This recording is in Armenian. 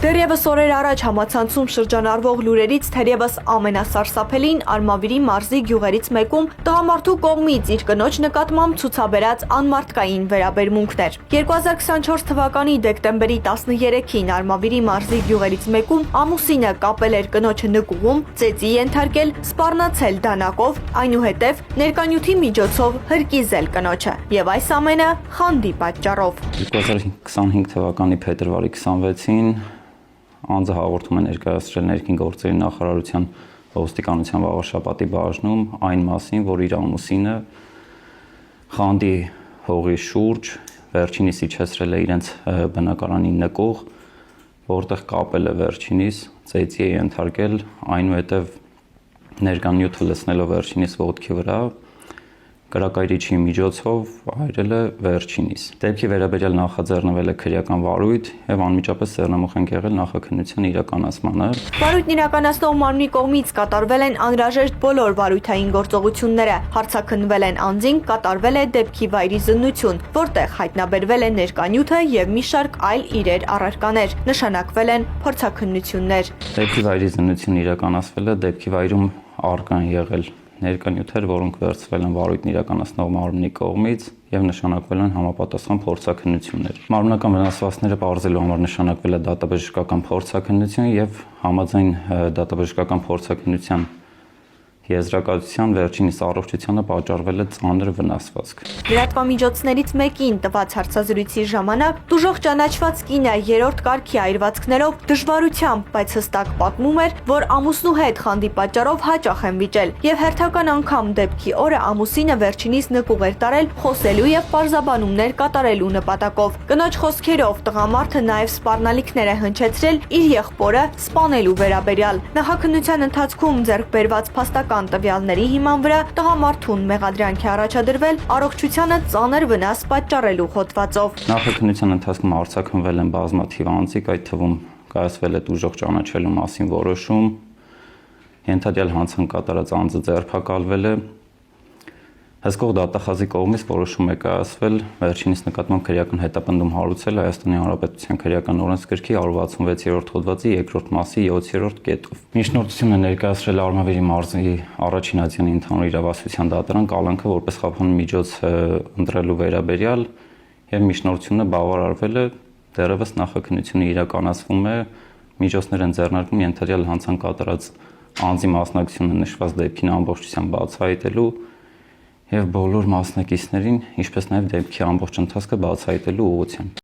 Դեռևս օրեր առաջ համացանցում շրջանառվող լուրերից թերևս ամենասարսափելին Արմավիրի մարզի գյուղերից մեկում տղամարդու կողմից իր կնոջ նկատմամբ ցուցաբերած անմարդկային վերաբերմունքն էր։ 2024 թվականի դեկտեմբերի 13-ին Արմավիրի մարզի գյուղերից մեկում ամուսինը կապել էր կնոջը նկուղում, ծեծի ենթարկել, սպառնացել դանակով, այնուհետև ներկանյութի միջոցով հրկիզել կնոջը, եւ այս ամենը խանդի պատճառով։ 2025 թվականի փետրվարի 26-ին անձը հաղորդում է ներկայացրել ներքին գործերի նախարարության ոստիկանության վաղաշապատի բաժնում այն մասին, որ իր ամուսինը խանդի հողի շուրջ վերջինիս իջեցրել է իրենց բնակարանի նկուղ, որտեղ կապել է վերջինիս, ծեծի է ենթարկել, այնուհետև ներկանյութը լցնելով վերջինիս ոտքի վրա կրակայրիչի միջոցով այրել է վերջինիս։ Դեպքի վերաբերյալ նախաձեռնվել է քրեական վարույթ եւ անմիջապես սերնամուխ են եղել նախաքննության իրականացմանը։ Վարույթն իրականացնող մարմնի կողմից կատարվել են անհրաժեշտ բոլոր վարույթային գործողությունները, հարցաքննվել են անձին, կատարվել է դեպքի վայրի զննություն, որտեղ հայտնաբերվել է ներկանյութը եւ մի շարք այլ իրեր առարկաներ, նշանակվել են փորձաքննություններ։ Դեպքի վայրի զննությունը իրականացվել է, դեպքի վայրում առկա են եղել ներկանյութեր, որոնք վերցվել են վարույթն իրականացնող մարմնի կողմից եւ նշանակվել են համապատասխան փորձաքննություններ։ Մարմնական վնասվածքները պարզելու համար նշանակվել է դատաբժշկական փորձաքննություն եւ համաձայն դատաբժշկական փորձաքննության եզրակացության վերջինիս առողջությանը պատճառվել է ծանր վնասվածք։ Լրատվամիջոցներից մեկին տված հարցազրույցի ժամանակ դժոխ ճանաչված կինը երրորդ կարգի այրվածքներով դժվարությամբ, բայց հստակ պատմում էր, որ ամուսնու հետ խանդի պատճառով հաճախ են վիճել եւ հերթական անգամ դեպքի օրը ամուսինը վերջինիս նկուղ էր տարել խոսելու եւ պարզաբանումներ կատարելու նպատակով։ Կնոջ խոսքերով տղամարդը նաեւ սպառնալիքներ է հնչեցրել իր եղբորը սպանելու վերաբերյալ։ Նախաքննության ընթացքում ձեռք բերված փաստական տվյալների հիման վրա տղամարդուն մեղադրանք է առաջադրվել առողջությանը ծանր վնաս պատճառելու հոդվածով։ Նախաքննության ընթացքում արձակնվել են բազմաթիվ անձիկ, այդ թվում կայացվել է դժոխ ճանաչելու մասին որոշում, ենթադրյալ հանցանք կատարած անձը ձերբակալվել է, հսկող դատախազի կողմից որոշում է կայացվել վերջինիս նկատմամբ քրեական հետապնդում հարուցել Հայաստանի Հանրապետության քրեական օրենսգրքի 166-րդ հոդվածի 2-րդ մասի 7-րդ կետով։ Միջնորդությունը ներկայացրել Արմավիրի մարզի առաջին ատյանի ընդհանուր իրավասության դատարան կալանքը որպես խափան միջոց ընտրելու վերաբերյալ եւ միջնորդությունը բավարարվել է, դեռևս նախաքննությունը իրականացվում է, միջոցներ են ձեռնարկվում ենթադրյալ հանցանք կատարած անձի մասնակցությունը նշված դեպքին ամբողջությամբ բացահայտելու եւ բոլոր մասնակիցներին, ինչպես նաեւ դեպքի ամբողջ ընթացքը բացահայտելու ուղղությամբ։